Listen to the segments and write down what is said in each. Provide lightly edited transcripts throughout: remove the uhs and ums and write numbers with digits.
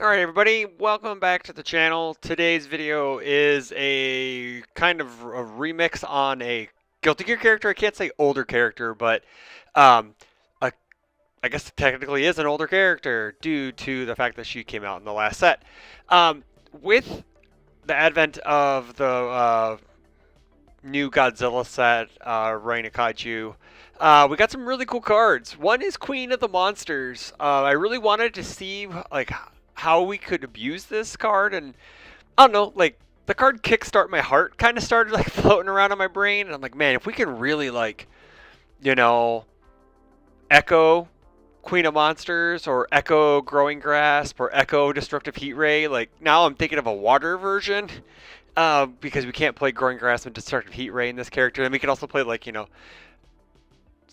Alright everybody, welcome back to the channel. Today's video is a kind of a remix on a Guilty Gear character. I can't say older character, but um, a, I guess it technically is an older character due to the fact that she came out in the last set. With the advent of the new Godzilla set, Reign of Kaiju, we got some really cool cards. One is Queen of the Monsters. I really wanted to see how we could abuse this card, and I don't know, like the card Kickstart My Heart kind of started like floating around in my brain, and I'm like, man, if we can really you know, echo Queen of Monsters or echo Growing Grasp or echo Destructive Heat Ray, like now I'm thinking of a water version. Because we can't play Growing Grasp and Destructive Heat Ray in this character. And we can also play,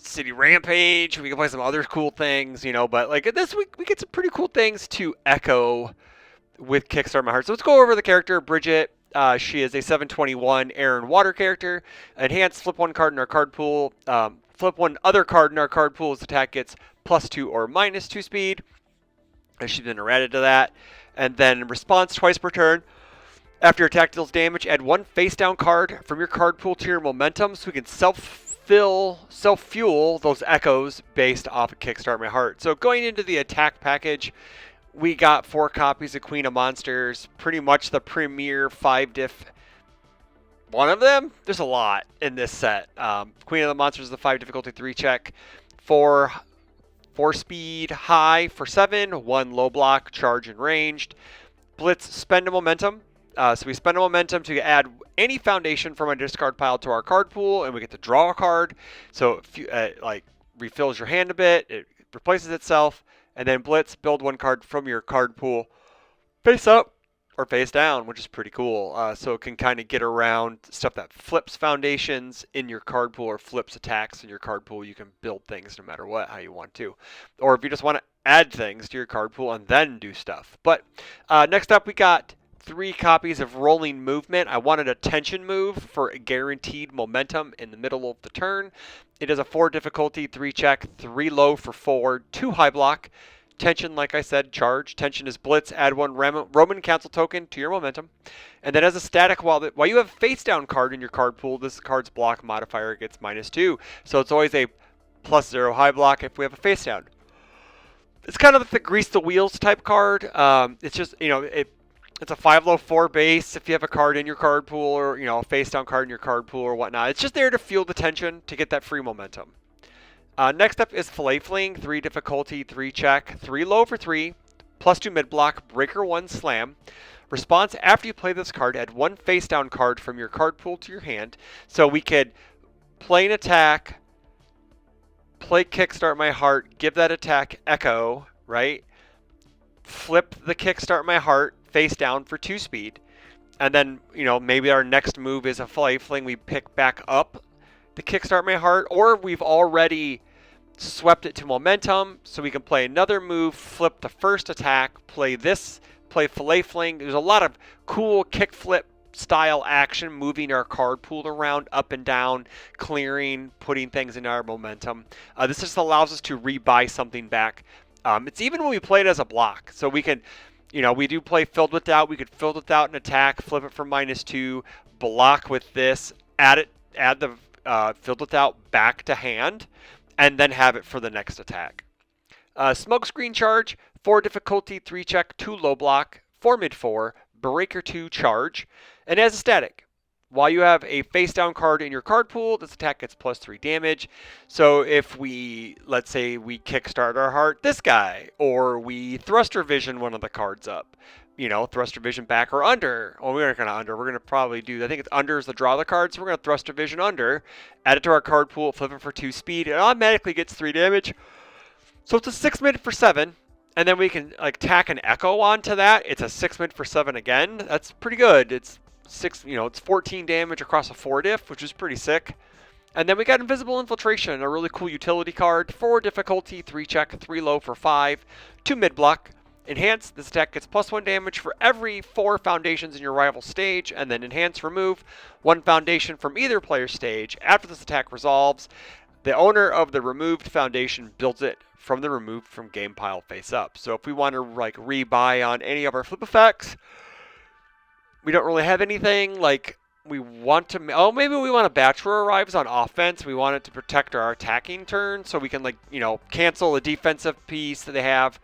City Rampage. We can play some other cool things, But, this week, we get some pretty cool things to echo with Kickstart My Heart. So let's go over the character, Bridget. She is a 721 air and water character. Enhanced, flip one card in our card pool. Flip one other card in our card pool. This attack gets +2 or -2 speed. She's been added to that. And then response twice per turn. After your attack deals damage, add one face-down card from your card pool to your momentum so we can self-fuel those echoes based off of Kickstart My Heart. So going into the attack package, we got 4 copies of Queen of Monsters, pretty much the premier 5-diff. One of them? There's a lot in this set. Queen of the Monsters is the 5 difficulty 3 check, 4 speed high for 7, 1 low block, charge and ranged. Blitz, spend a momentum. So we spend a momentum to add any foundation from a discard pile to our card pool, and we get to draw a card. So if refills your hand a bit, it replaces itself, and then Blitz, build 1 card from your card pool, face up or face down, which is pretty cool. So it can kind of get around stuff that flips foundations in your card pool or flips attacks in your card pool. You can build things no matter what, how you want to, or if you just want to add things to your card pool and then do stuff. But next up, we got 3 copies of Rolling Movement. I wanted a tension move for guaranteed momentum in the middle of the turn. It is a 4 difficulty, 3 check, 3 low for 4, 2 high block. Tension, like I said, charge. Tension is Blitz. Add 1 Roman Council token to your momentum. And then as a static, while you have a face-down card in your card pool, this card's block modifier gets -2. So it's always a +0 high block if we have a face-down. It's kind of like the grease the wheels type card. It's just, it's a 5 low 4 base if you have a card in your card pool or, a face down card in your card pool or whatnot. It's just there to fuel the tension to get that free momentum. Next up is Fillet Fling, 3 difficulty, 3 check, 3 low for 3, +2 mid block, breaker 1 slam. Response, after you play this card, add 1 face down card from your card pool to your hand. So we could play an attack, play Kickstart My Heart, give that attack echo, right? Flip the Kickstart My Heart face down for 2 speed, and then maybe our next move is a Fillet Fling. We pick back up the Kickstart My Heart, or we've already swept it to momentum, so we can play another move, flip the first attack, play Fillet Fling. There's a lot of cool kickflip style action, moving our card pool around up and down, clearing, putting things in our momentum. This just allows us to rebuy something back. It's even when we play it as a block, so we can. We do play Filled with Doubt. We could Filled with Doubt an attack, flip it for -2, block with this, add the Filled with Doubt back to hand, and then have it for the next attack. Smokescreen Charge, 4 difficulty, 3 check, 2 low block, 4 mid 4, breaker 2 charge, and as a static. While you have a face down card in your card pool, this attack gets +3 damage. So if let's say we Kickstart Our Heart this guy, or we Thruster Vision one of the cards up, Thruster Vision back or under. Well, we're not going to under. We're going to probably do, I think it's under is the draw the card, so we're going to Thruster Vision under, add it to our card pool, flip it for 2 speed. It automatically gets 3 damage. So it's a 6 mid for 7. And then we can tack an echo onto that. It's a 6 mid for 7 again. That's pretty good. It's 14 damage across a 4 diff, which is pretty sick. And then we got Invisible Infiltration, a really cool utility card. 4 difficulty, 3 check, 3 low for 5, 2 mid block. Enhance, this attack gets +1 damage for every 4 foundations in your rival stage. And then enhance, remove 1 foundation from either player's stage. After this attack resolves, The owner of the removed foundation built it from the removed from game pile face up. So if we want to like rebuy on any of our flip effects, we don't really have anything like we want to. Oh, maybe we want a bachelor arrives on offense. We want it to protect our attacking turn, so we can like cancel a defensive piece that they have,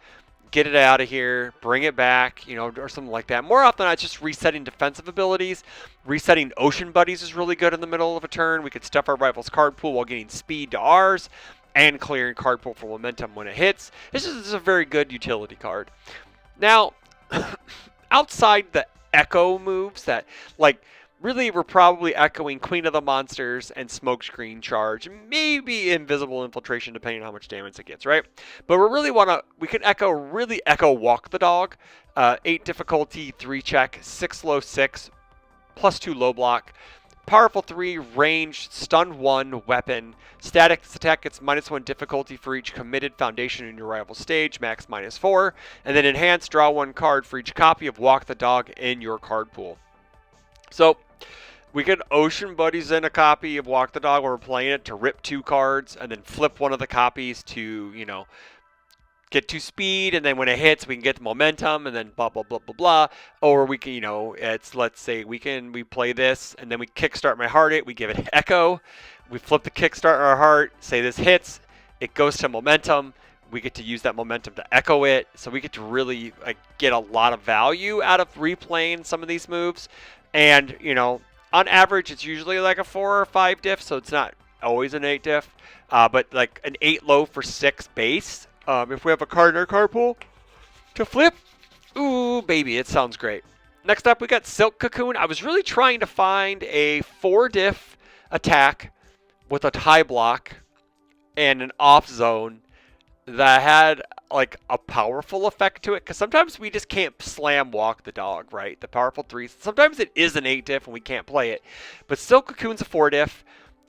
get it out of here, bring it back, or something like that. More often, it's just resetting defensive abilities. Resetting Ocean Buddies is really good in the middle of a turn. We could stuff our rival's card pool while getting speed to ours and clearing card pool for momentum when it hits. This is a very good utility card. Now, outside the echo moves that, like, really we're probably echoing Queen of the Monsters and Smokescreen Charge, maybe Invisible Infiltration depending on how much damage it gets, right? But we can really echo Walk the Dog, 8 difficulty, 3 check, 6 low 6, +2 low block. Powerful 3, range, stun 1, weapon. Static attack gets -1 difficulty for each committed foundation in your rival stage, max -4. And then enhanced, draw 1 card for each copy of Walk the Dog in your card pool. So we could Ocean Buddies in a copy of Walk the Dog where we're playing it to rip 2 cards and then flip one of the copies to, get 2 speed, and then when it hits, we can get the momentum, and then blah, blah, blah, blah, blah. Or we can, let's say we play this, and then we Kickstart My Heart we give it Echo. We flip the Kickstart Our Heart, say this hits, it goes to momentum. We get to use that momentum to echo it. So we get to really get a lot of value out of replaying some of these moves. And, on average, it's usually like a 4 or 5 diff, so it's not always an 8 diff. But like an 8 low for 6 base. If we have a card in our card pool to flip, ooh, baby, it sounds great. Next up, we got Silk Cocoon. I was really trying to find a 4 diff attack with a tie block and an off zone that had like a powerful effect to it, because sometimes we just can't slam Walk the Dog, right? The powerful 3. Sometimes it is an 8 diff and we can't play it. But Silk Cocoon's a 4 diff.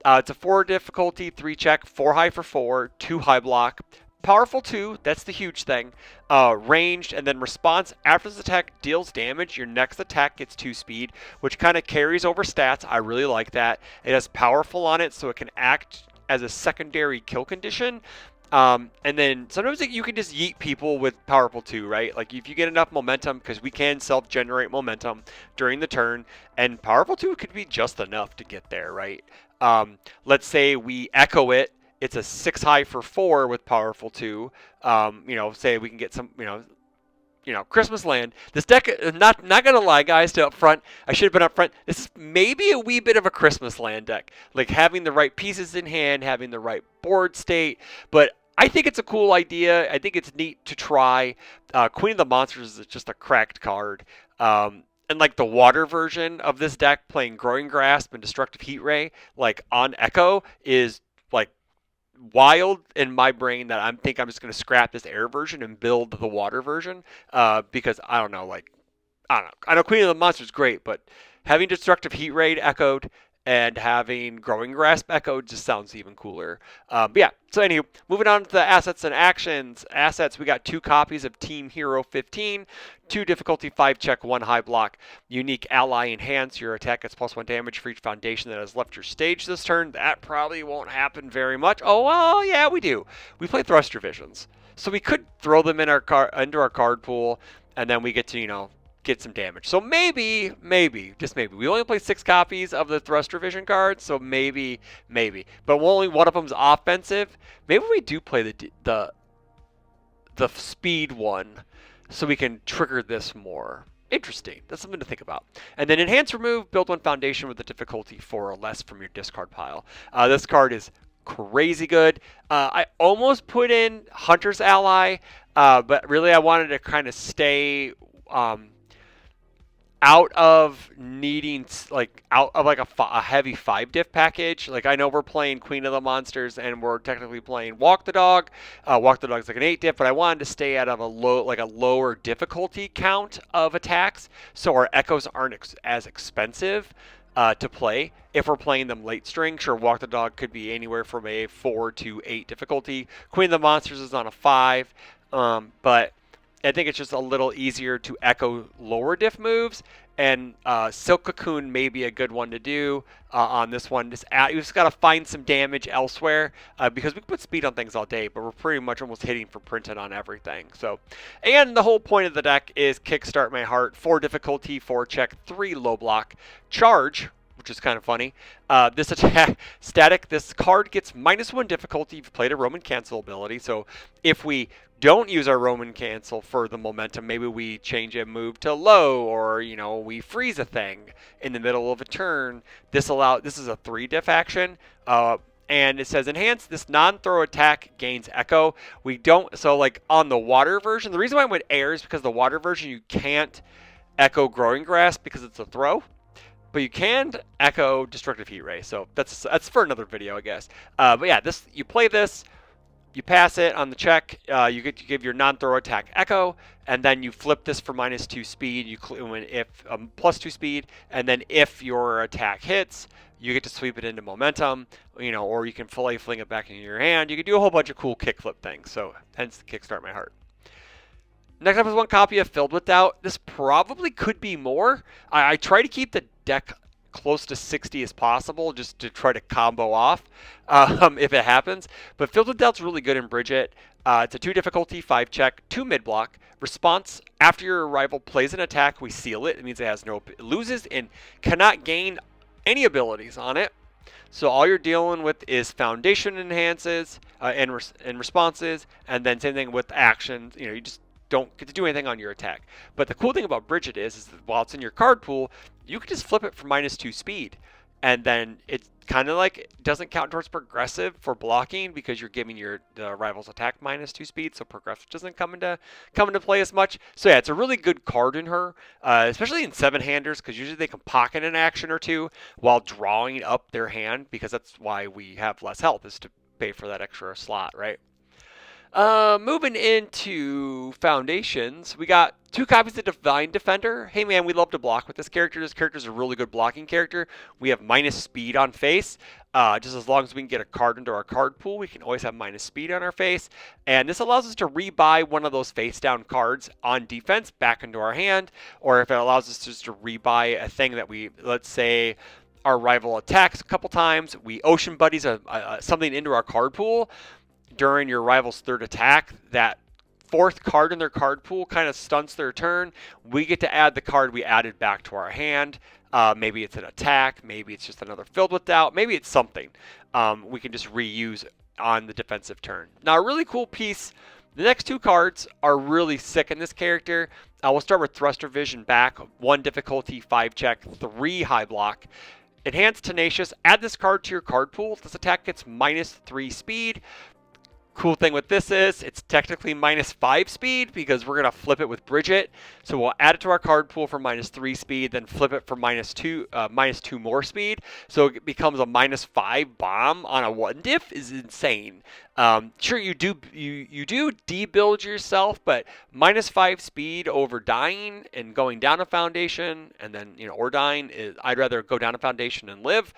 It's a 4 difficulty, 3 check, 4 high for 4, 2 high block. Powerful 2, that's the huge thing. Ranged, and then response after this attack deals damage. Your next attack gets 2 speed, which kind of carries over stats. I really like that. It has powerful on it, so it can act as a secondary kill condition. And then sometimes you can just yeet people with powerful 2, right? Like if you get enough momentum, because we can self-generate momentum during the turn, and powerful 2 could be just enough to get there, right? Let's say we echo it. It's a 6 high for 4 with powerful 2. Say we can get some, Christmas Land. This deck, not gonna lie, guys, to up front, I should have been up front. This is maybe a wee bit of a Christmas Land deck. Like having the right pieces in hand, having the right board state. But I think it's a cool idea. I think it's neat to try. Queen of the Monsters is just a cracked card. And like the water version of this deck, playing Growing Grasp and Destructive Heat Ray, like on Echo, is like wild in my brain that I think I'm just going to scrap this air version and build the water version, because I don't know. I know Queen of the Monster is great, but having Destructive Heat Raid echoed and having Growing Grasp echoed just sounds even cooler. But yeah, so anywho, moving on to the assets and actions. Assets, we got 2 copies of Team Hero 15, 2 difficulty, 5 check, 1 high block. Unique Ally Enhance. Your attack gets +1 damage for each foundation that has left your stage this turn. That probably won't happen very much. Oh, well, yeah, we do. We play Thruster Visions. So we could throw them in into our card pool, and then we get to, get some damage. So maybe, just maybe. We only play 6 copies of the Thruster Vision cards, so maybe. But only one of them's offensive. Maybe we do play the speed one, so we can trigger this more. Interesting. That's something to think about. And then Enhance Remove, build 1 foundation with a difficulty 4 or less from your discard pile. This card is crazy good. I almost put in Hunter's Ally, but really I wanted to kind of stay out of needing out of a heavy 5 diff package. Like I know we're playing Queen of the Monsters and we're technically playing Walk the Dog. Walk the Dog's like an 8 diff, but I wanted to stay out of a lower difficulty count of attacks, so our echoes aren't as expensive to play. If we're playing them late string, sure, Walk the Dog could be anywhere from a 4 to 8 difficulty. Queen of the Monsters is on a 5, but I think it's just a little easier to echo lower diff moves. and Silk Cocoon may be a good one to do on this one. You just got to find some damage elsewhere because we can put speed on things all day, but we're pretty much almost hitting for printed on everything. So, and the whole point of the deck is Kickstart My Heart, 4 difficulty, 4 check, 3 low block, charge, which is kind of funny. This attack static. This card gets -1 difficulty if you played a Roman cancel ability. So if we don't use our Roman cancel for the momentum, maybe we change a move to low, or we freeze a thing in the middle of a turn. This is a 3 diff action. And it says enhance this non-throw attack gains echo. We don't, so like on the water version, the reason why I went air is because the water version you can't echo growing grass because it's a throw. But you can echo destructive heat ray, so that's for another video, I guess. But yeah, you play this, you pass it on the check, you get to give your non-throw attack echo, and then you flip this for -2 speed. If +2 speed, and then if your attack hits, you get to sweep it into momentum, or you can fully fling it back into your hand. You can do a whole bunch of cool kickflip things. So hence Kickstart My Heart. Next up is 1 copy of Filled with Doubt. This probably could be more. I try to keep the deck close to 60 as possible just to try to combo off if it happens. But Filled with Doubt's really good in Bridget. It's a 2 difficulty, 5 check, 2 mid block. Response, after your rival plays an attack, we seal it. It means it loses and cannot gain any abilities on it. So all you're dealing with is foundation enhances and responses, and then same thing with actions. You just don't get to do anything on your attack. But the cool thing about Bridget is that while it's in your card pool, you can just flip it for -2 speed. And then it kind of like doesn't count towards progressive for blocking because you're giving the rival's attack -2 speed, so progressive doesn't come into play as much. So yeah, it's a really good card in her, especially in 7-handers, because usually they can pocket an action or two while drawing up their hand, because that's why we have less health, is to pay for that extra slot, right? Moving into foundations, we got 2 copies of Divine Defender. Hey man, we love to block with this character. This character is a really good blocking character. We have -speed on face. Just as long as we can get a card into our card pool, we can always have -speed on our face. And this allows us to rebuy one of those face down cards on defense back into our hand. Or if it allows us just to rebuy a thing that let's say our rival attacks a couple times, we Ocean Buddies something into our card pool. During your rival's 3rd attack, that 4th card in their card pool kind of stunts their turn. We get to add the card we added back to our hand. Maybe it's an attack. Maybe it's just another Filled with Doubt. Maybe it's something we can just reuse on the defensive turn. Now, a really cool piece. The next 2 cards are really sick in this character. We'll start with Thruster Vision back. 1 difficulty, 5 check, 3 high block. Enhanced Tenacious. Add this card to your card pool. This attack gets -3 speed. Cool thing with this is it's technically -5 speed because we're going to flip it with Bridget. So we'll add it to our card pool for -3 speed, then flip it for -2 more speed. So it becomes a -5 bomb on a 1 diff is insane. Sure, you do debuild yourself, but -5 speed over dying and going down a foundation, and then or dying I'd rather go down a foundation and live.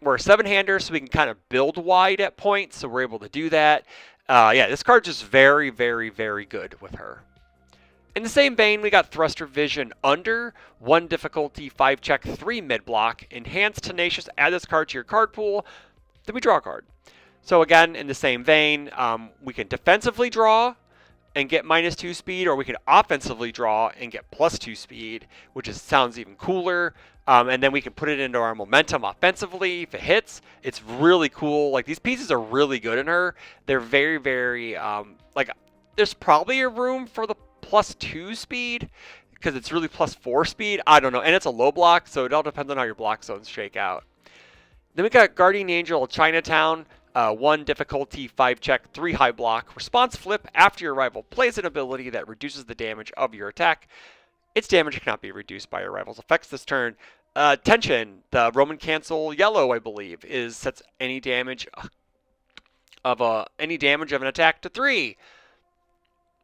We're a 7-hander, so we can kind of build wide at points, so we're able to do that. Yeah, this card's just very, very, very good with her. In the same vein, we got Thruster Vision under, 1 difficulty, 5 check, 3 mid block, Enhanced Tenacious, add this card to your card pool, then we draw a card. So again, in the same vein, we can defensively draw and get -2 speed, or we can offensively draw and get +2 speed, which sounds even cooler. And then we can put it into our momentum offensively if it hits. It's really cool. Like, these pieces are really good in her. They're very, very, there's probably a room for the +2 speed because it's really +4 speed. I don't know. And it's a low block, so it all depends on how your block zones shake out. Then we got Guardian Angel Chinatown. 1 difficulty, 5 check, 3 high block. Response flip after your rival plays an ability that reduces the damage of your attack. Its damage cannot be reduced by your rival's effects this turn. Tension, the Roman cancel yellow, I believe, sets any damage of an attack to 3.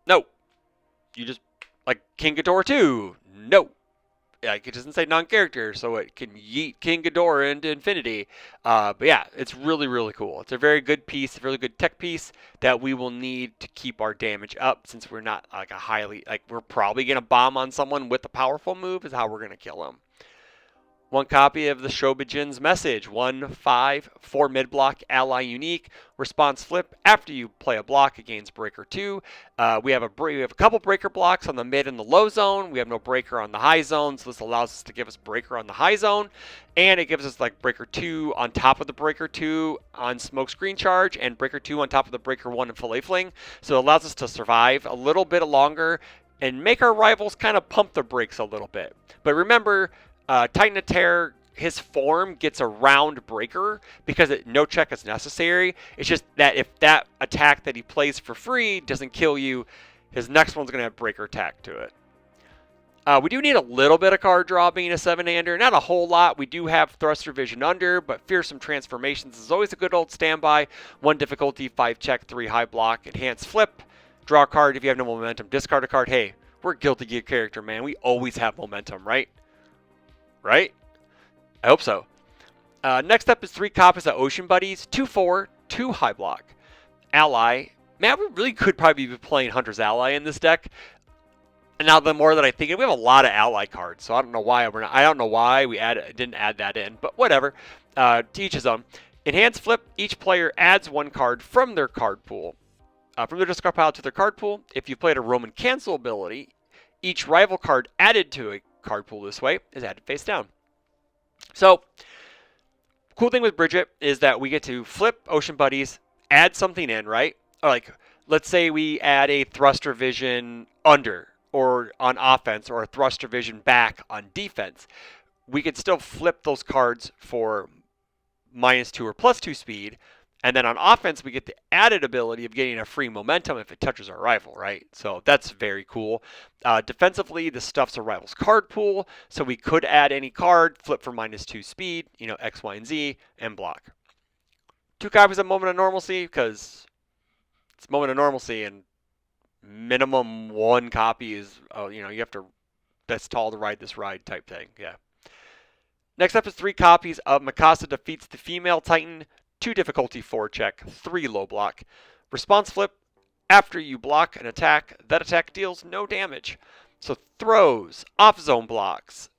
No. You just, like King Ghidorah 2. No. Like, it doesn't say non-character, so it can yeet King Ghidorah into infinity. But yeah, it's really, really cool. It's a very good piece, a really good tech piece that we will need to keep our damage up, since we're not like a highly, like, we're probably going to bomb on someone with a powerful move is how we're going to kill them. One copy of the Shobijin's Message, 1/5, 4 mid block, ally unique, response flip. After you play a block, it gains breaker 2. We have a couple breaker blocks on the mid and the low zone. We have no breaker on the high zone, so this allows us to give us breaker on the high zone. And it gives us like breaker 2 on top of the breaker 2 on smoke screen charge, and breaker 2 on top of the breaker 1 and fillet fling. So it allows us to survive a little bit longer and make our rivals kind of pump the brakes a little bit. But remember, Titan of Terror, his form gets around Breaker because no check is necessary. It's just that if that attack that he plays for free doesn't kill you, his next one's going to have Breaker attack to it. We do need a little bit of card draw being a 7-hander. Not a whole lot. We do have Thruster Vision under, but Fearsome Transformations is always a good old standby. 1 difficulty, 5 check, 3 high block, enhanced flip. Draw a card if you have no momentum. Discard a card. Hey, we're a Guilty Gear character, man. We always have momentum, right? Right? I hope so. Next up is 3 copies of Ocean Buddies, 2/4, 2 high block. Ally. Man, we really could probably be playing Hunter's Ally in this deck. And now the more that I think, we have a lot of ally cards, so I don't know why we're not. I don't know why we didn't add that in, but whatever. To each his own. Enhanced flip. Each player adds 1 card from their card pool, from their discard pile to their card pool. If you played a Roman Cancel ability, each rival card added to a card pool this way is added face down. So, cool thing with Bridget is that we get to flip Ocean Buddies, add something in, right? Or like, let's say we add a Thruster Vision under or on offense, or a Thruster Vision back on defense. We could still flip those cards for -2 or +2 speed. And then on offense, we get the added ability of getting a free momentum if it touches our rival, right? So that's very cool. Defensively, this stuff's a rival's card pool, so we could add any card, flip for -2 speed, X, Y, and Z, and block. 2 copies of Moment of Normalcy, because it's Moment of Normalcy, and minimum 1 copy is, you have to, that's tall to ride this ride type thing, yeah. Next up is 3 copies of Mikasa Defeats the Female Titan, 2 difficulty, 4 check, 3 low block. Response flip. After you block an attack, that attack deals no damage. So throws, off zone blocks.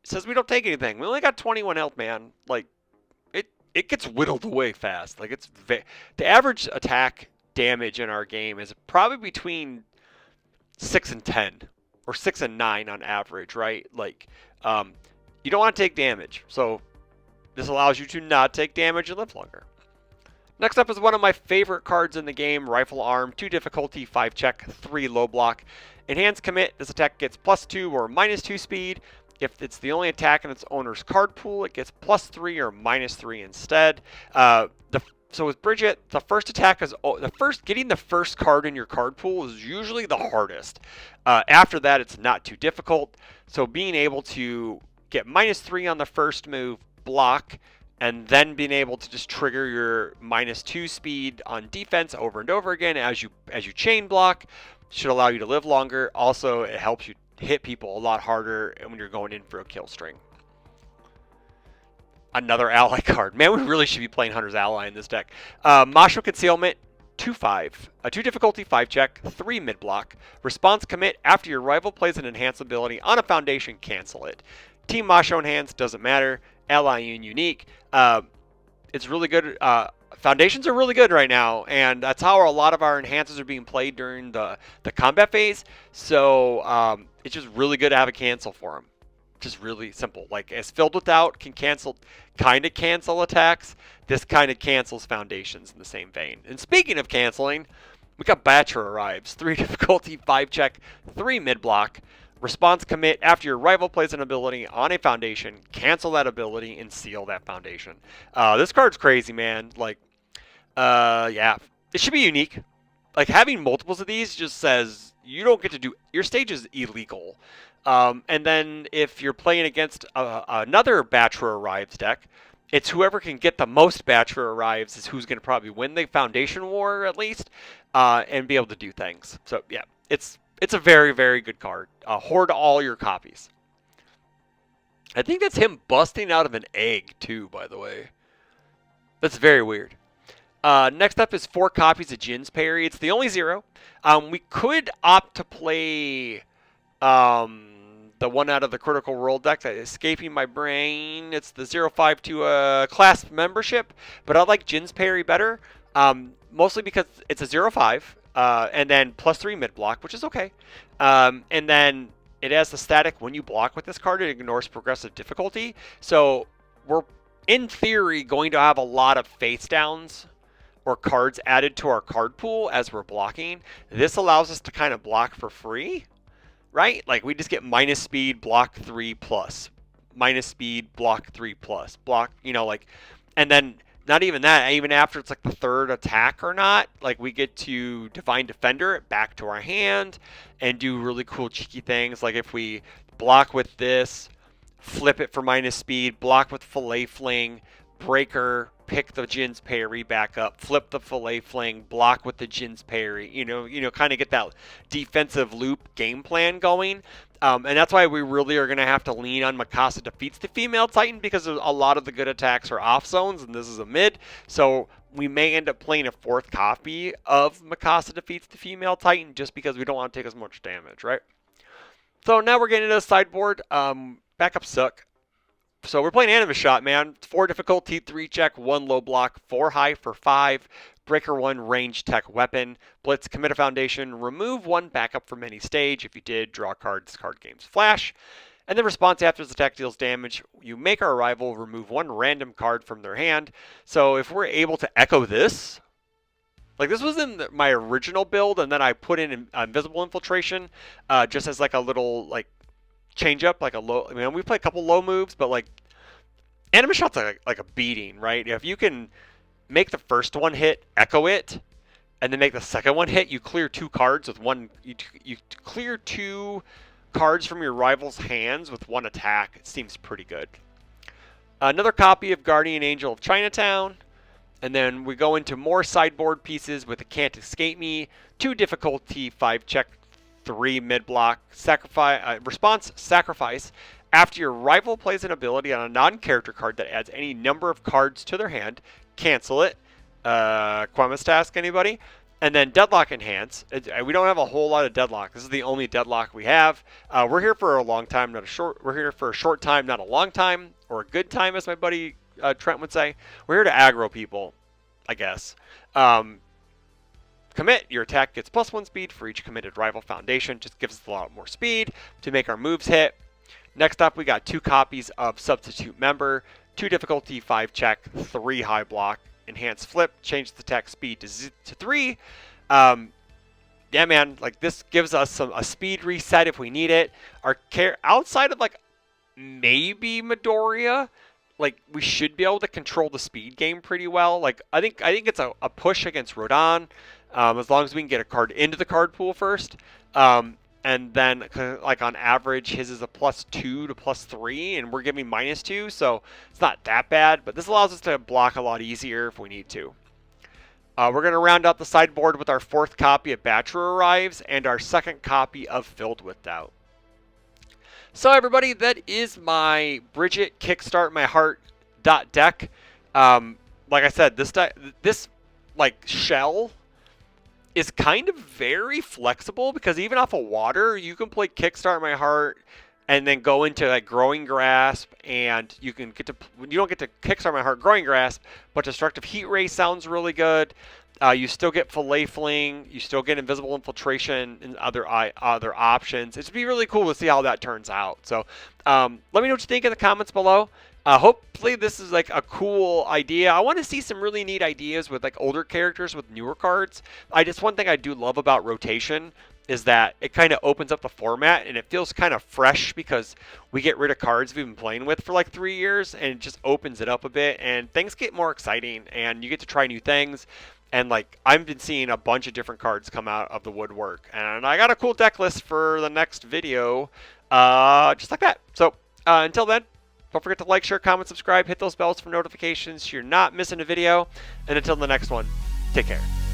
It says we don't take anything. We only got 21 health, man. Like, it gets whittled away fast. Like, the average attack damage in our game is probably between 6 and 10, or 6 and 9 on average, right? Like, you don't want to take damage. So this allows you to not take damage and live longer. Next up is one of my favorite cards in the game, Rifle Arm, 2 difficulty, 5 check, 3 low block. Enhanced Commit, this attack gets +2 or -2 speed. If it's the only attack in its owner's card pool, it gets +3 or -3 instead. So with Bridget, the first attack is getting the first card in your card pool is usually the hardest. After that, it's not too difficult. So being able to get -3 on the first move, block, and then being able to just trigger your -2 speed on defense over and over again as you chain block should allow you to live longer. Also, it helps you hit people a lot harder when you're going in for a kill string. Another ally card. Man, we really should be playing Hunter's Ally in this deck. Masho Concealment, 2/5. 2 difficulty, 5 check, 3 mid block. Response Commit. After your rival plays an enhanced ability on a foundation, cancel it. Team Masho enhanced, doesn't matter. Ally and unique. It's really good. Foundations are really good right now, and that's how a lot of our enhances are being played during the combat phase. So it's just really good to have a cancel for them. Just really simple. Like, as Filled Without can kind of cancel attacks, this kind of cancels foundations in the same vein. And speaking of canceling, we got Bachelor Arrives. 3 difficulty, 5 check, 3 mid block. Response Commit. After your rival plays an ability on a foundation, cancel that ability and seal that foundation. This card's crazy, man. Like, yeah, it should be unique. Like, having multiples of these just says you don't get to do, your stage is illegal. And then if you're playing against another Bachelor Arrives deck, it's whoever can get the most Bachelor Arrives is who's going to probably win the Foundation War, at least, and be able to do things. So, yeah, it's a very, very good card. Hoard all your copies. I think that's him busting out of an egg too, by the way. That's very weird. Next up is 4 copies of Jin's Parry. It's the only 0. We could opt to play the one out of the Critical Role deck that is escaping my brain. It's the 052 class membership, but I like Jin's Parry better, mostly because it's a 05, and then +3 mid block, which is okay. And then it has the static when you block with this card, it ignores progressive difficulty. So we're, in theory, going to have a lot of face downs or cards added to our card pool as we're blocking. This allows us to kind of block for free, right? Like we just get minus speed, block 3+, minus speed, block 3+, block, like, and then not even that, even after it's like the 3rd attack or not, like we get to Divine Defender it back to our hand and do really cool cheeky things. Like if we block with this, flip it for minus speed, block with Fillet Fling, Breaker, pick the Jin's Parry back up, flip the Fillet Fling, block with the Jin's Parry, kind of get that defensive loop game plan going. And that's why we really are going to have to lean on Mikasa defeats the female Titan, because a lot of the good attacks are off zones, and this is a mid. So we may end up playing a 4th copy of Mikasa defeats the female Titan just because we don't want to take as much damage, right? So now we're getting into the sideboard. Backups suck. So we're playing Anima Shot, man. 4 difficulty, 3 check, 1 low block, 4 high for 5. Breaker 1 range tech weapon. Blitz, commit a foundation. Remove 1 backup from any stage. If you did, draw a card, discard game's flash. And then response after this attack deals damage. You make our rival remove 1 random card from their hand. So if we're able to echo this, like this was in my original build, and then I put in Invisible Infiltration just as like a little like change up, like a low. I mean, we play a couple low moves, but like Anima Shot's like a beating, right? If you can make the first one hit, echo it, and then make the second one hit, you clear 2 cards with one. You clear 2 cards from your rival's hands with 1 attack. It seems pretty good. Another copy of Guardian Angel of Chinatown. And then we go into more sideboard pieces with a Can't Escape Me, 2 difficulty, 5 check, 3 mid block, response, sacrifice. After your rival plays an ability on a non-character card that adds any number of cards to their hand, cancel it. Quema's Task, anybody? And then Deadlock Enhance. We don't have a whole lot of Deadlock. This is the only Deadlock we have. We're here for a long time, not a short. We're here for a short time, not a long time, or a good time, as my buddy Trent would say. We're here to aggro people, I guess. Commit, your attack gets +1 speed for each committed rival foundation. Just gives us a lot more speed to make our moves hit. Next up, we got 2 copies of Substitute Member, 2 difficulty, 5 check, 3 high block, enhance flip, change the attack speed to 3. Yeah, man, like this gives us a speed reset if we need it. Our outside of like maybe Midoriya, like we should be able to control the speed game pretty well. Like I think it's a push against Rodan, as long as we can get a card into the card pool first. And then like on average, his is a +2 to +3, and we're giving -2, so it's not that bad. But this allows us to block a lot easier if we need to. We're going to round out the sideboard with our 4th copy of Bachelor Arrives and our 2nd copy of Filled with Doubt. So everybody, that is my Bridget Kickstart My Heart deck. Like I said, this like shell is kind of very flexible, because even off of water, you can play Kickstart My Heart and then go into like Growing Grasp, and you don't get to Kickstart My Heart Growing Grasp, but Destructive Heat Ray sounds really good. You still get Fillet Fling, you still get Invisible Infiltration and other options. It'd be really cool to see how that turns out. So let me know what you think in the comments below. Hopefully this is like a cool idea. I want to see some really neat ideas with like older characters with newer cards. One thing I do love about rotation is that it kind of opens up the format, and it feels kind of fresh because we get rid of cards we've been playing with for like 3 years, and it just opens it up a bit, and things get more exciting, and you get to try new things. And like I've been seeing a bunch of different cards come out of the woodwork, and I got a cool deck list for the next video, just like that. So until then, don't forget to like, share, comment, subscribe, hit those bells for notifications so you're not missing a video. And until the next one, take care.